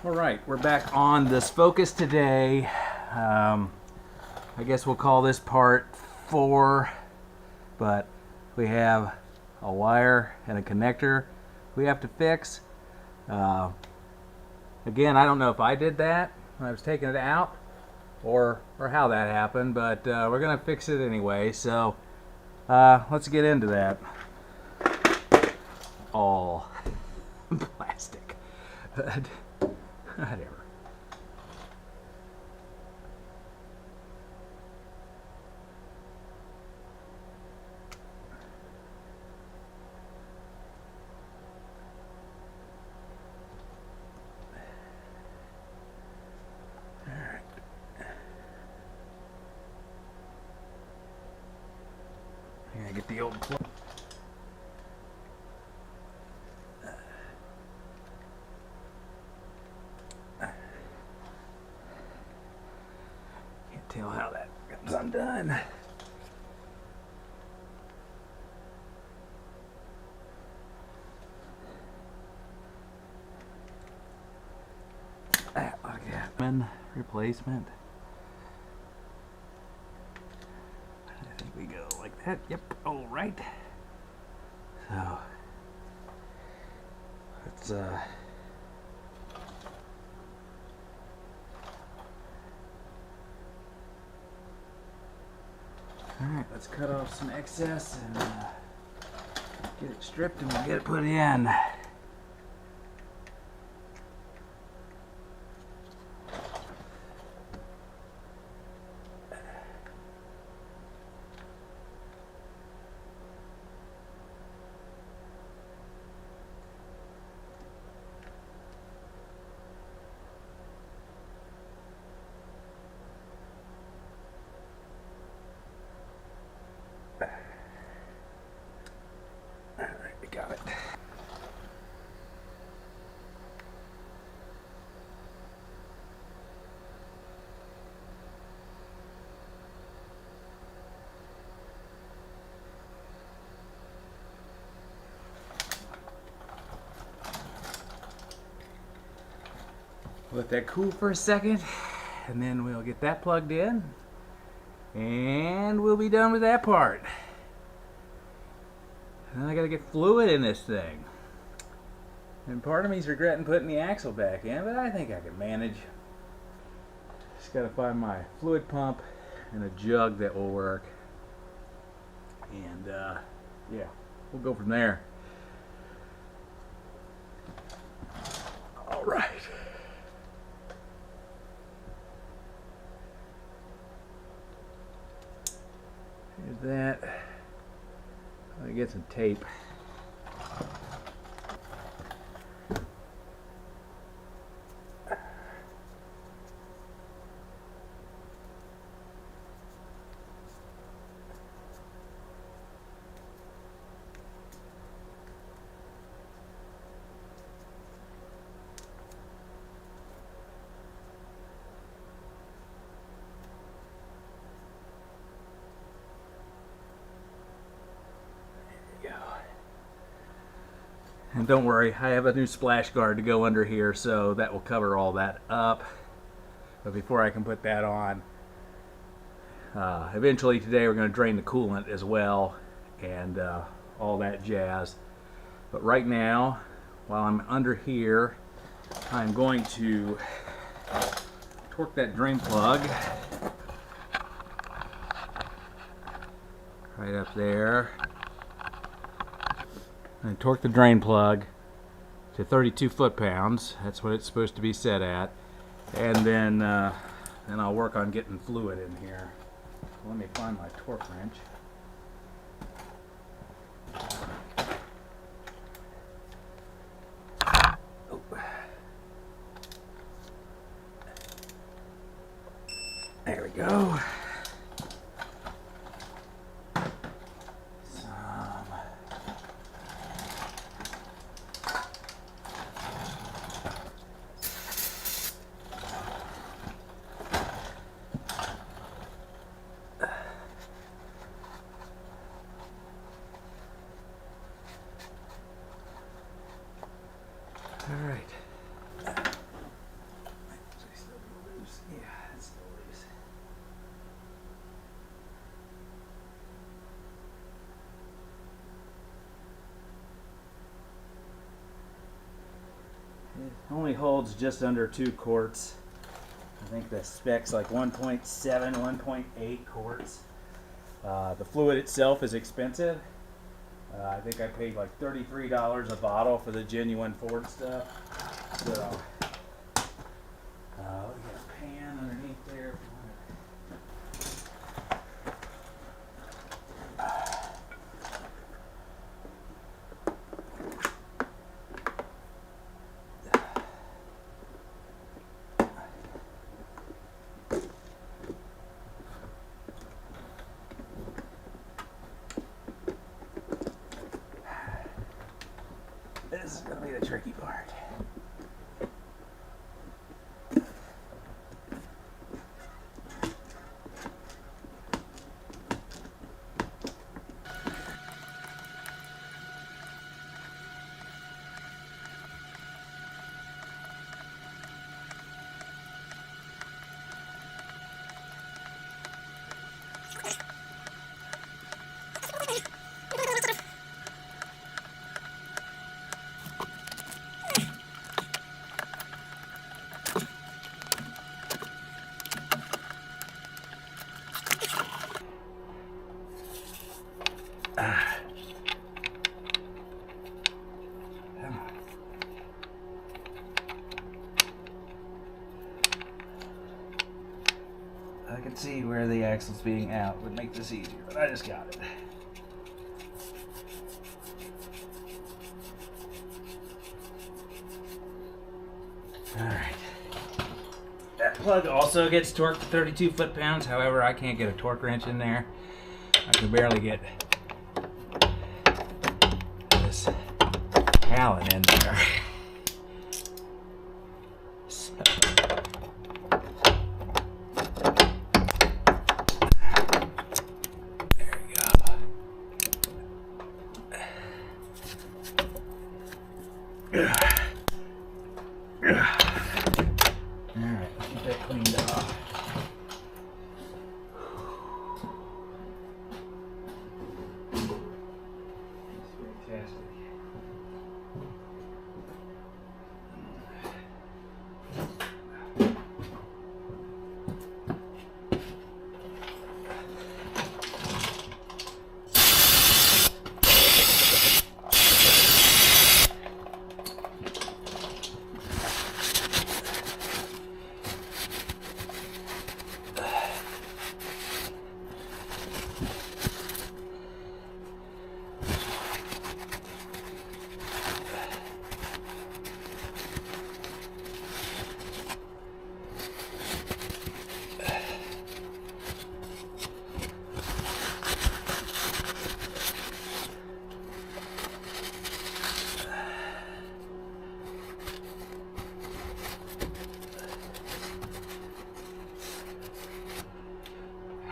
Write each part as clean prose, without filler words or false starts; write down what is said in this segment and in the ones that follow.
Alright, we're back on this Focus today. I guess we'll call this part 4, but we have a wire and a connector we have to fix. Again, I don't know if I did that when I was taking it out or how that happened, but we're going to fix it anyway, so let's get into that. All plastic. Whatever. All right. I'm gonna get the old plug. Tell how that comes undone. Okay, replacement. I think we go like that. Yep. All right. So let's Alright, let's cut off some excess and get it stripped and we'll get it put in. Alright, we got it. Let that cool for a second, and then we'll get that plugged in, and we'll be done with that part. And then I gotta get fluid in this thing. And part of me's regretting putting the axle back in, but I think I can manage. Just gotta find my fluid pump and a jug that will work. And yeah, we'll go from there. All right. Here's that. Let me get some tape. And don't worry, I have a new splash guard to go under here, so that will cover all that up. But before I can put that on, eventually today we're going to drain the coolant as well, and all that jazz. But right now, while I'm under here, I'm going to torque that drain plug right up there. And torque the drain plug to 32 foot-pounds. That's what it's supposed to be set at. And then I'll work on getting fluid in here. Let me find my torque wrench. Oh. There we go. only holds just under 2 quarts. I think the spec's like 1.7, 1.8 quarts. The fluid itself is expensive. I think I paid like $33 a bottle for the genuine Ford stuff. So, we got a pan underneath there. This is going to be the tricky part. I could see where the axle's being out would make this easier, but I just got it. Alright. That plug also gets torqued to 32 foot-pounds, however I can't get a torque wrench in there. I can barely get this Allen in there. So. There we go. Alright, let's get that cleaned off.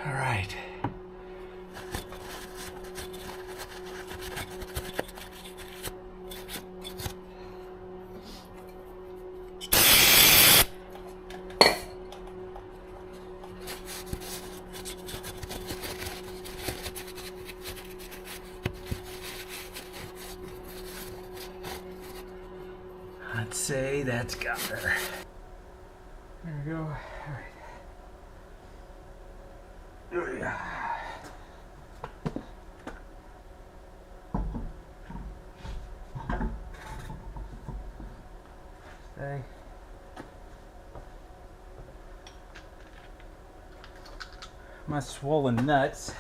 All right. I'd say that's got her. There we go. All right. Oh, yeah. Stay. My swollen nuts.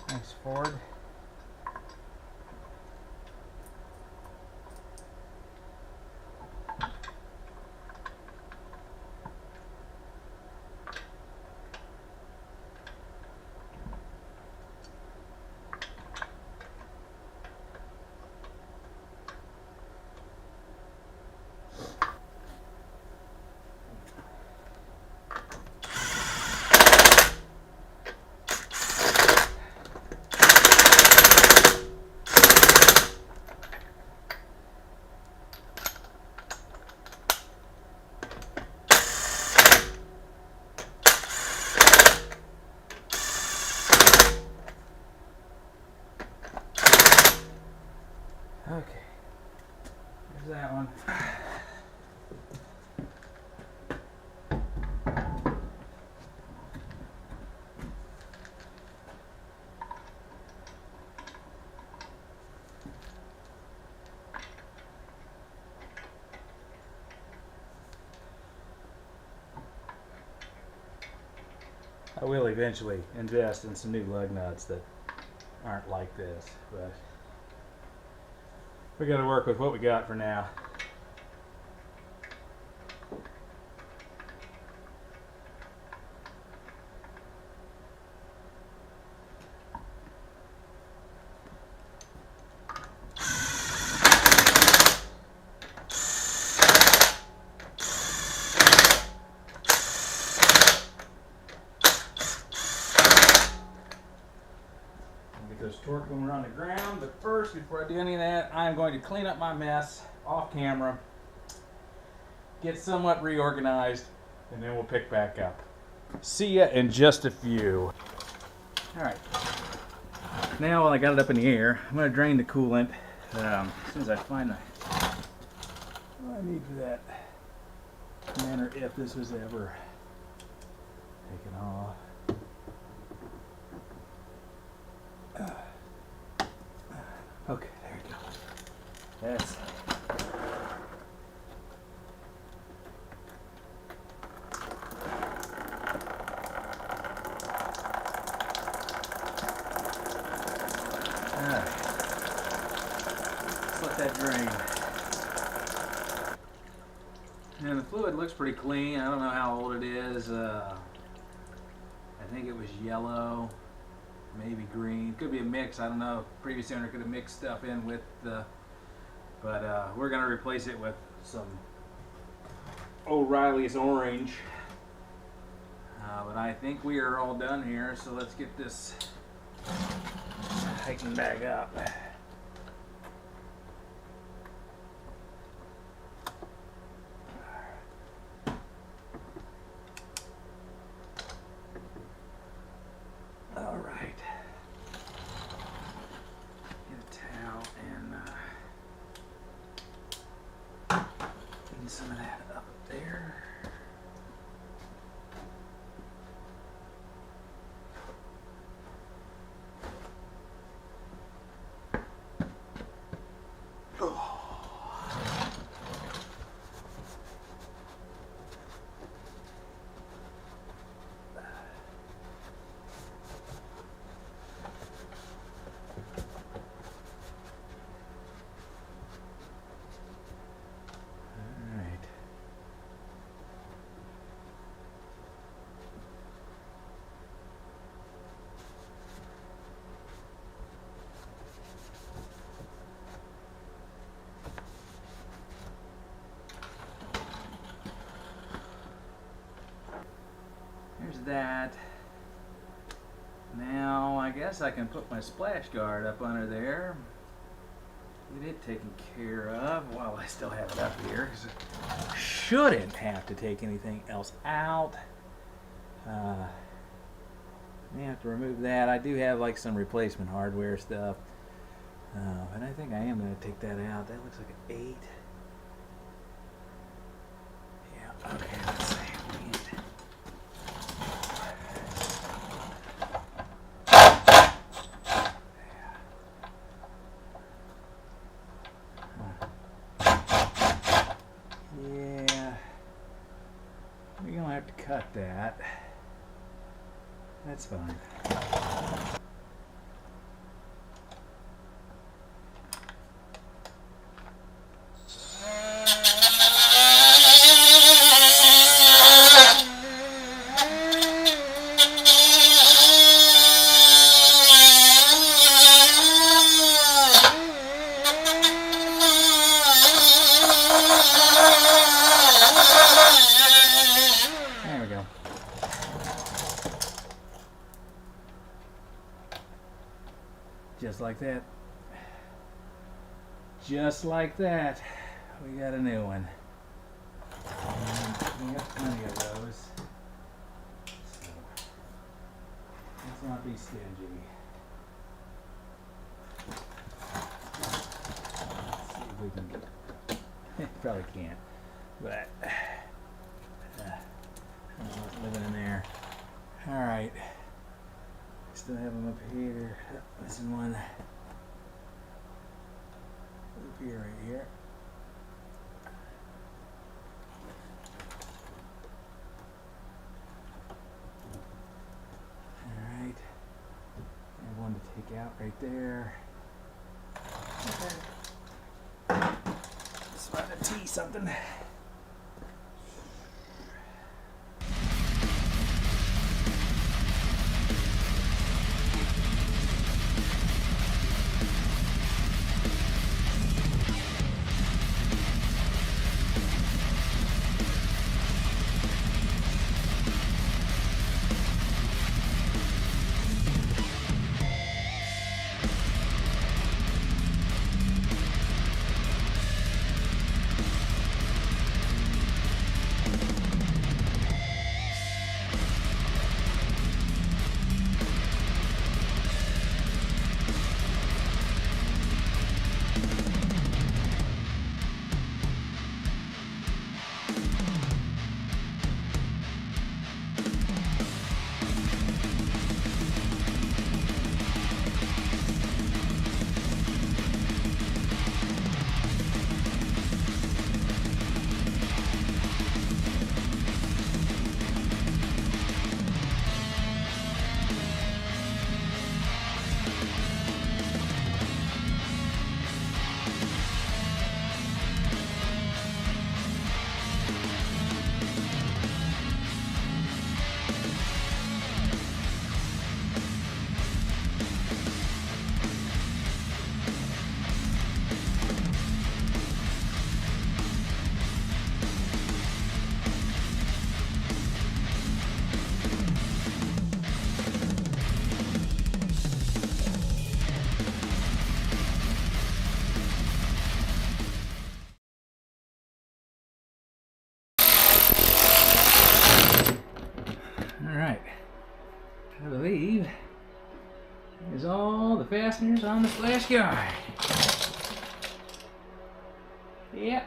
Thanks, Ford. I will eventually invest in some new lug nuts that aren't like this, but we got to work with what we got for now. Those torque when we're on the ground, but first, before I do any of that, I'm going to clean up my mess off camera, get somewhat reorganized, and then we'll pick back up. See ya in just a few. Alright, now while I got it up in the air, I'm going to drain the coolant as soon as I find what I need for that manner if this was ever taken off. Okay, there you go. That's alright. Let's let that drain. And the fluid looks pretty clean. I don't know how old it is. I think it was yellow. Maybe green, could be a mix, I don't know. Previous owner could have mixed stuff in with the, but we're gonna replace it with some O'Reilly's orange. But I think we are all done here, so let's get this hiking back up. Some of that up there. Oh. There's that. Now I guess I can put my splash guard up under there. Get it taken care of while I still have it up here, because I shouldn't have to take anything else out. May have to remove that. I do have like some replacement hardware stuff, but I think I am going to take that out. That looks like an 8. Yeah, okay, let's see. Cut that. That's fine. Just like that. Just like that. We got a new one. And we got plenty of those. So let's not be stingy. Let's see if we can get probably can't. But I don't know what's living in there. Alright. Still have them up here. Missing one. Up here, right here. out right there. Okay. Just about to tee something. Alright, I believe is all the fasteners on the splash guard. Yep.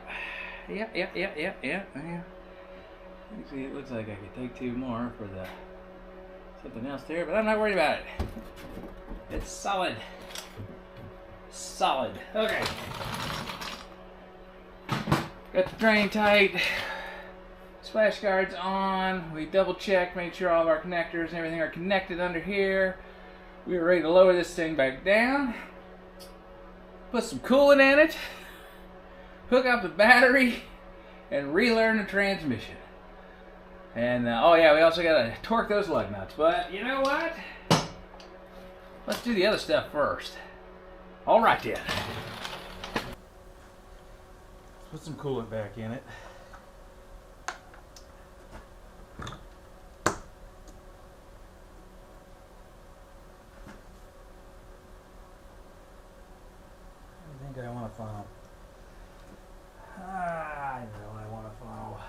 Actually, it looks like I could take 2 more for the something else there, but I'm not worried about it. It's solid. Solid. Okay. Got the drain tight. Splash guard's on. We double checked, made sure all of our connectors and everything are connected under here. We were ready to lower this thing back down. Put some coolant in it. Hook up the battery and relearn the transmission. And oh yeah, we also gotta torque those lug nuts. But you know what? Let's do the other stuff first. All right then. Let's put some coolant back in it. I think I want to funnel. I know I want to funnel.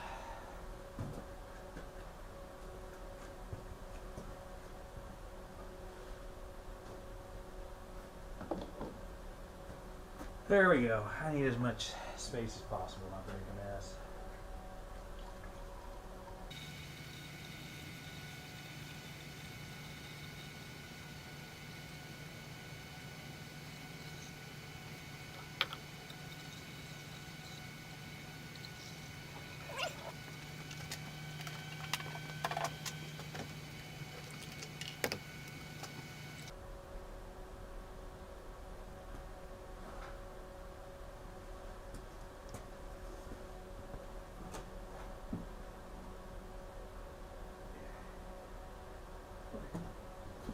There we go. I need as much space as possible, not to make a mess.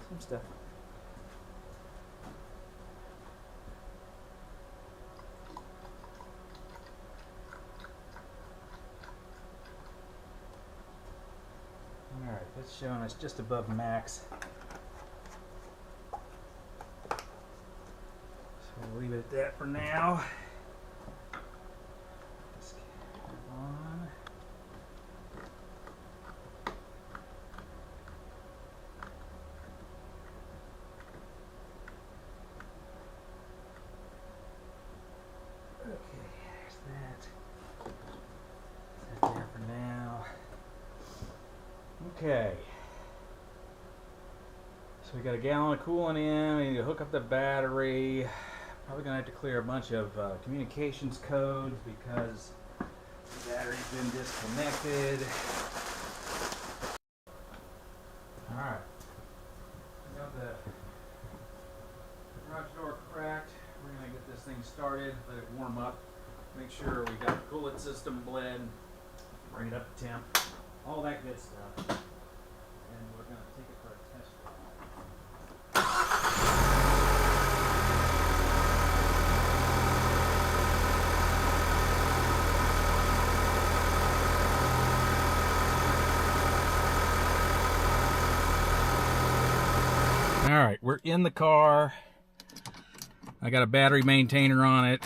Some stuff. Alright, that's showing us just above max. So we'll leave it at that for now. This cap on. There for now. Okay. So we got a gallon of coolant in. We need to hook up the battery. Probably gonna have to clear a bunch of communications codes because the battery's been disconnected. All right. Got the garage door cracked. We're gonna get this thing started, let it warm up, make sure we got the coolant system bled, bring it up to temp, all that good stuff. And we're gonna take it for a test drive. All right, we're in the car. I got a battery maintainer on it.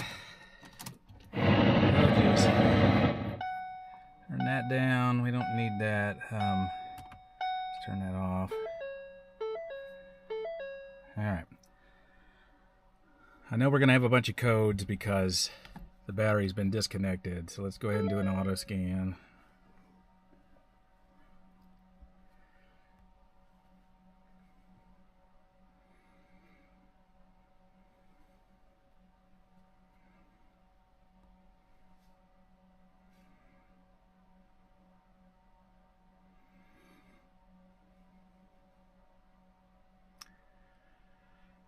Oh, geez. Turn that down. We don't need that. Let's turn that off. All right. I know we're going to have a bunch of codes because the battery's been disconnected. So let's go ahead and do an auto scan.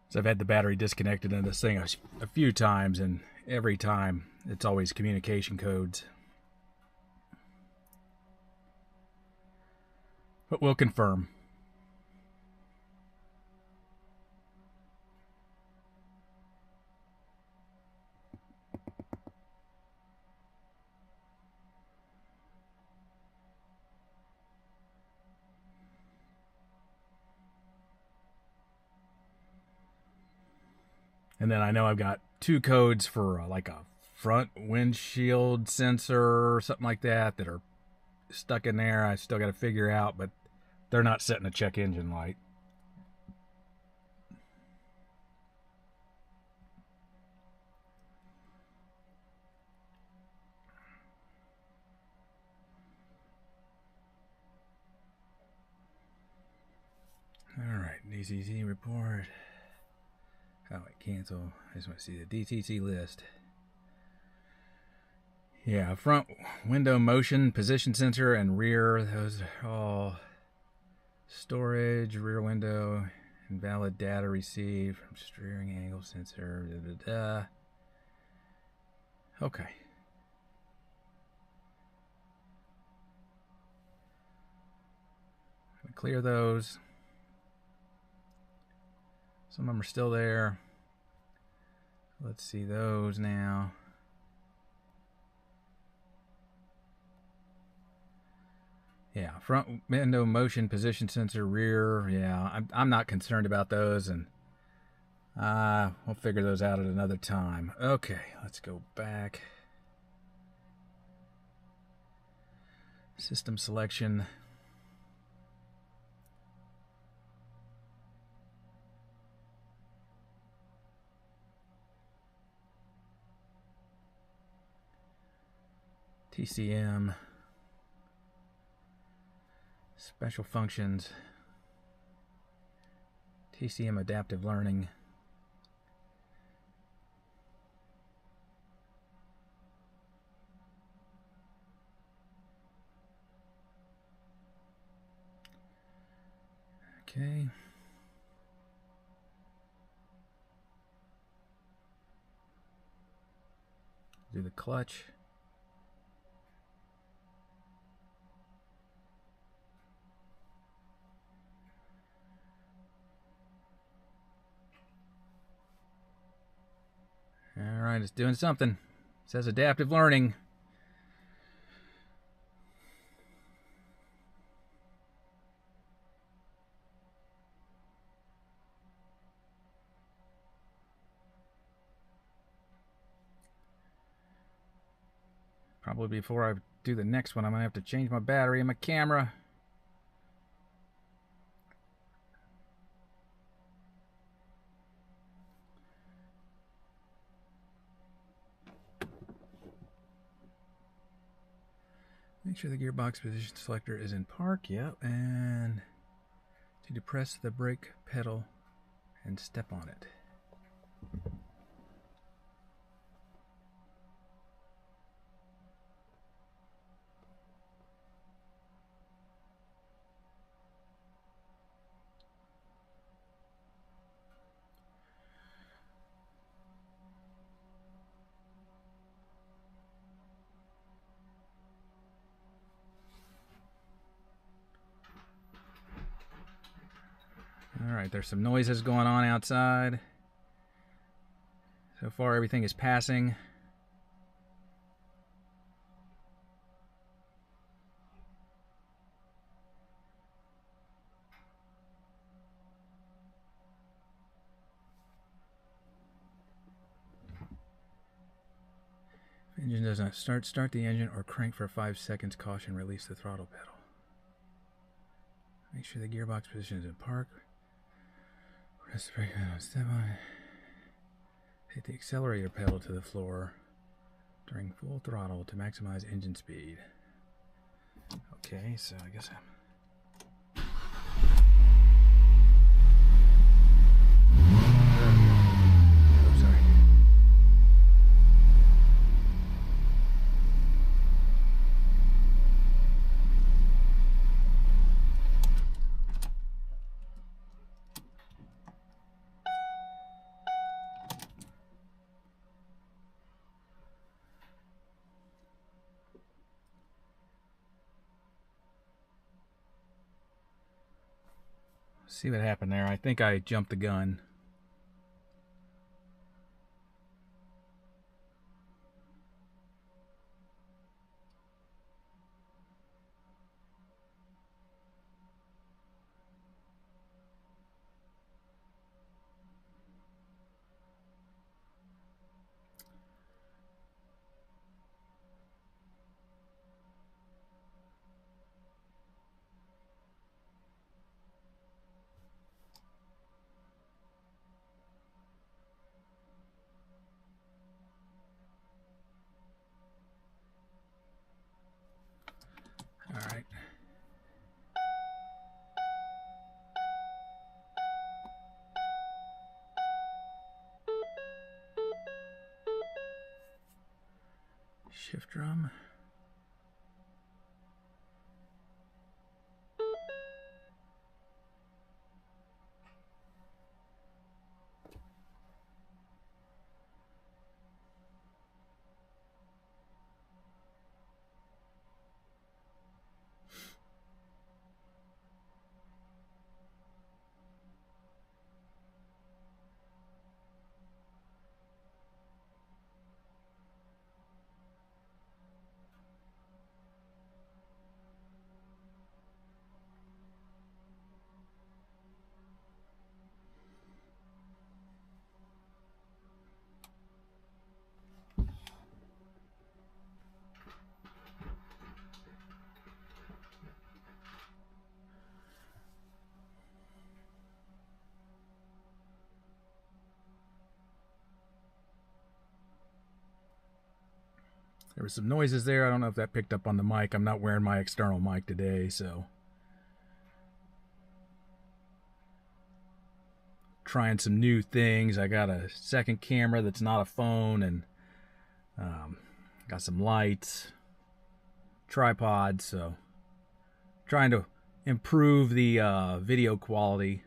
So I've had the battery disconnected in this thing a few times, and every time it's always communication codes. But we'll confirm. And then I know I've got two codes for like a front windshield sensor or something like that that are stuck in there. I still got to figure out, but they're not setting a check engine light. All right, DCC report. Oh, wait, cancel. I just want to see the DCC list. Yeah, front window motion, position sensor, and rear. Those are all storage, rear window, invalid data received from steering angle sensor. Okay. Clear those. Some of them are still there. Let's see those now. Yeah, front window motion, position sensor, rear. Yeah, I'm not concerned about those, and we'll figure those out at another time. Okay, let's go back. System selection. TCM. Special functions. TCM adaptive learning. Okay. Do the clutch. All right, it's doing something. It says adaptive learning. Probably before I do the next one, I'm going to have to change my battery in my camera. Make sure the gearbox position selector is in park. Yep. And to depress the brake pedal and step on it. Alright, there's some noises going on outside. So far everything is passing. If engine does not start the engine or crank for 5 seconds. Caution, release the throttle pedal. Make sure the gearbox position is in park. Press the brake on step on. Hit the accelerator pedal to the floor during full throttle to maximize engine speed. Okay, so I guess I'm... Oh, sorry. See what happened there. I think I jumped the gun. All right. Shift drum. There were some noises there. I don't know if that picked up on the mic. I'm not wearing my external mic today, so trying some new things. I got a second camera that's not a phone, and got some lights, tripod, so trying to improve the video quality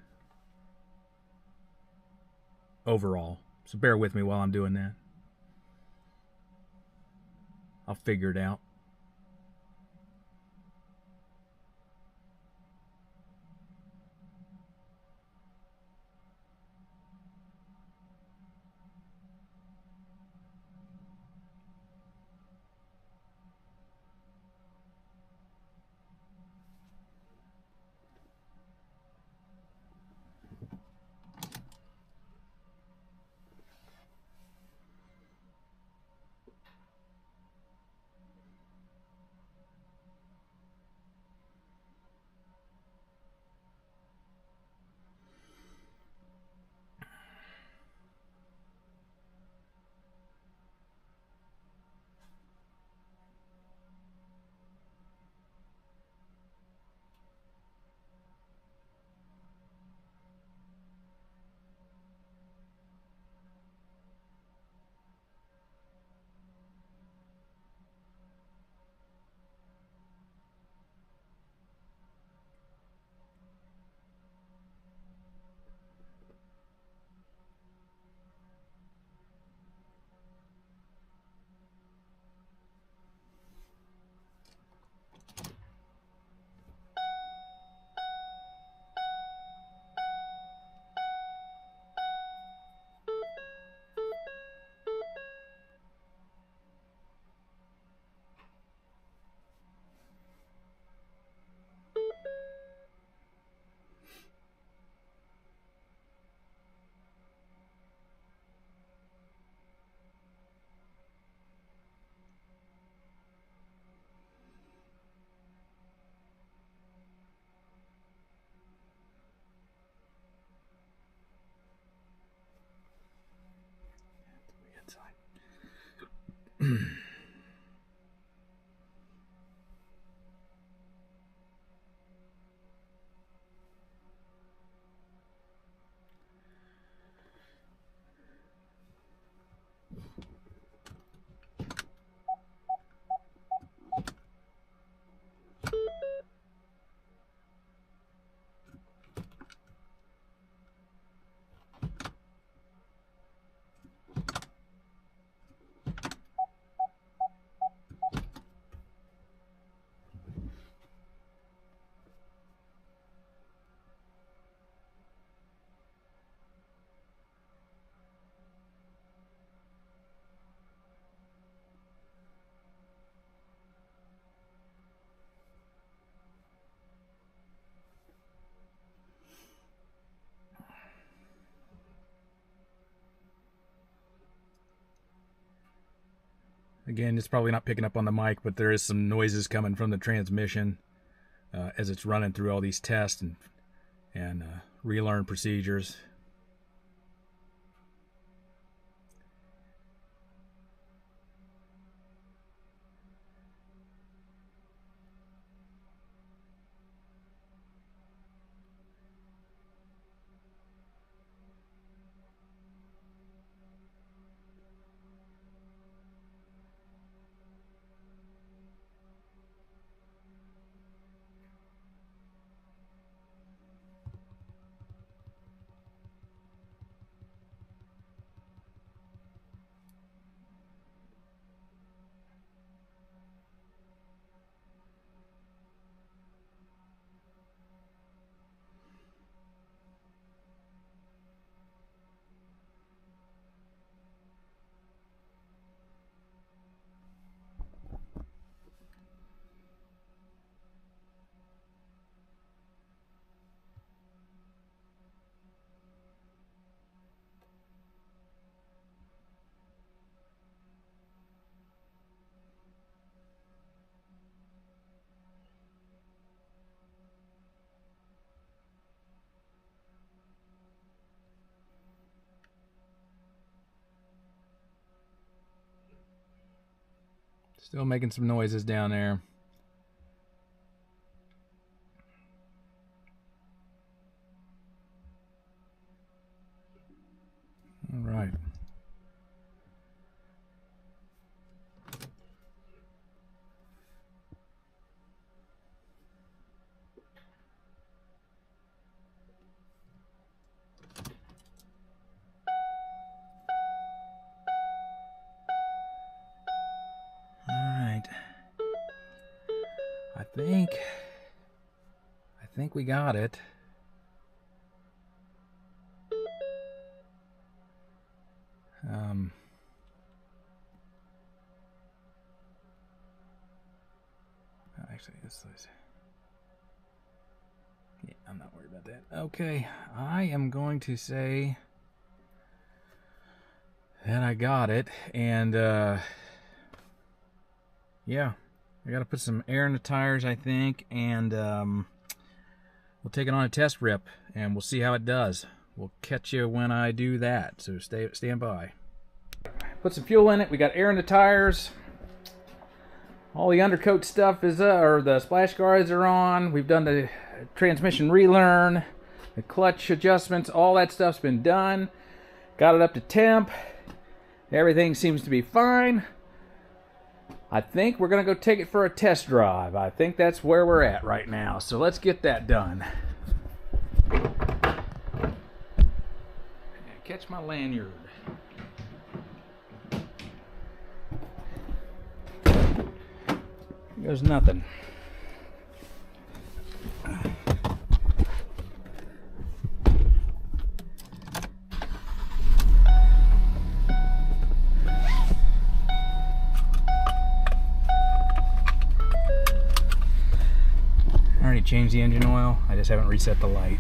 overall. So bear with me while I'm doing that. I'll figure it out. Again, it's probably not picking up on the mic, but there is some noises coming from the transmission as it's running through all these tests and relearn procedures. Still making some noises down there. All right. I think we got it. Actually, yeah, I'm not worried about that. Okay, I am going to say that I got it, and yeah, I got to put some air in the tires, I think, and we'll take it on a test rip, and we'll see how it does. We'll catch you when I do that, so stand by. Put some fuel in it. We got air in the tires. All the undercoat stuff is or the splash guards are on. We've done the transmission relearn, the clutch adjustments, all that stuff's been done. Got it up to temp. Everything seems to be fine. I think we're gonna go take it for a test drive. I think that's where we're at right now. So let's get that done. Catch my lanyard. There's nothing. I already changed the engine oil. I just haven't reset the light.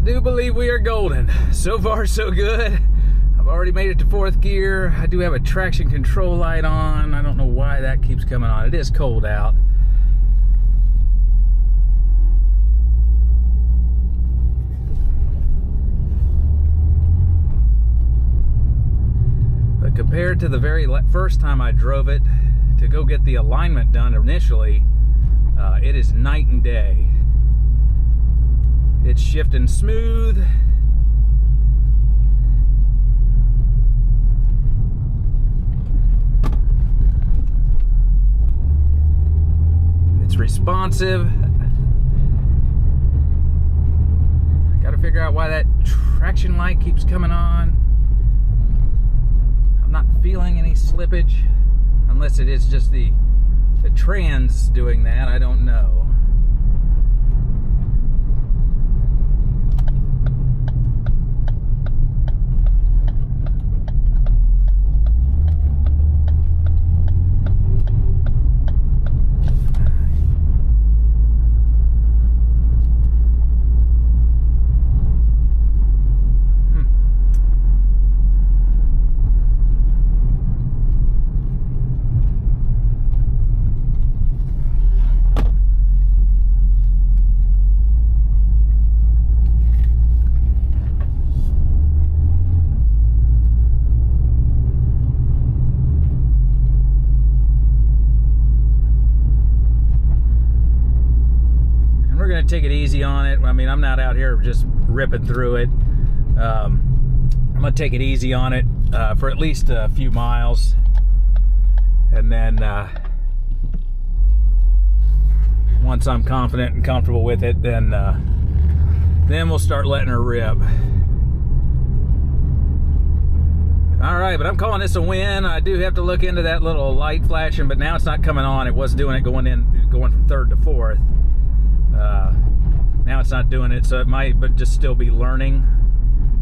do believe we are golden. So far, so good. I've already made it to 4th gear. I do have a traction control light on. I don't know why that keeps coming on. It is cold out. But compared to the very first time I drove it to go get the alignment done initially, it is night and day. It's shifting smooth. It's responsive. I gotta figure out why that traction light keeps coming on. I'm not feeling any slippage, unless it is just the trans doing that. I don't know. Take it easy on it. I mean, I'm not out here just ripping through it. I'm gonna take it easy on it for at least a few miles, and then once I'm confident and comfortable with it, then we'll start letting her rip. All right, but I'm calling this a win. I do have to look into that little light flashing, but now it's not coming on. It was doing it going from 3rd to 4th. Now it's not doing it, so it might but just still be learning.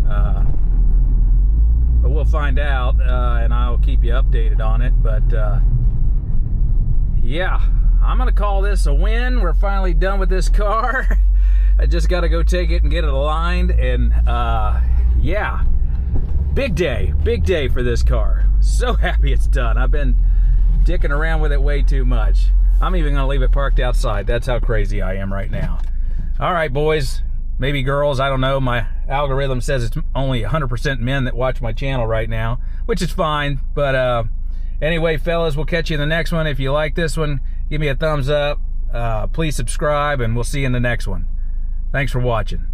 But we'll find out, and I'll keep you updated on it. But yeah, I'm gonna call this a win. We're finally done with this car. I just got to go take it and get it aligned, and yeah, big day for this car. So happy it's done. I've been dicking around with it way too much. I'm even gonna leave it parked outside. That's how crazy I am right now. All right, boys, maybe girls, I don't know. My algorithm says it's only 100% men that watch my channel right now, which is fine. But anyway, fellas, we'll catch you in the next one. If you like this one, give me a thumbs up. Please subscribe, and we'll see you in the next one. Thanks for watching.